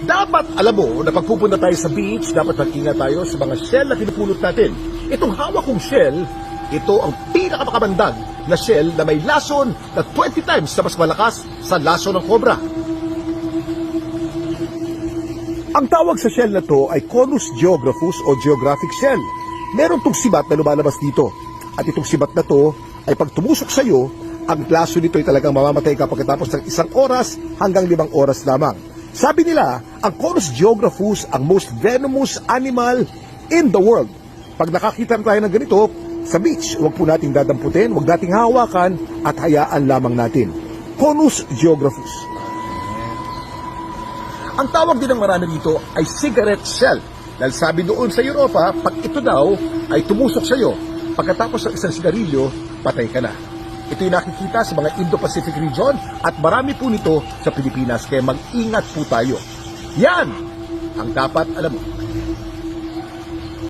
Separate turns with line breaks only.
Dapat alam mo na pag pupunta tayo sa beach, dapat mag-ingat tayo sa mga shell na pinupulot natin. Itong hawak kong shell, ito ang pinakapakabandag na shell na may lason na 20 times na mas malakas sa lason ng cobra. Ang tawag sa shell na to ay Conus geographus o geographic shell. Meron tong sibat na lumalabas dito. At itong sibat na to ay pag tumusok sa iyo, ang laso nito ay talagang mamamatay ka pagkatapos ng 1 oras hanggang 5 oras lamang. Sabi nila, ang Conus geographus ang most venomous animal in the world. Pag nakakita tayo ng ganito, sa beach, huwag po nating dadamputin, huwag nating hawakan at hayaan lamang natin. Conus geographus. Ang tawag din ng marami dito ay cigarette shell. Dahil sabi doon sa Europa, pag ito daw ay tumusok sa iyo, pagkatapos ng isang sigarilyo, patay ka na. Ito yung nakikita sa mga Indo-Pacific region at marami po nito sa Pilipinas, kaya mag-ingat po tayo. Yan ang dapat alam mo.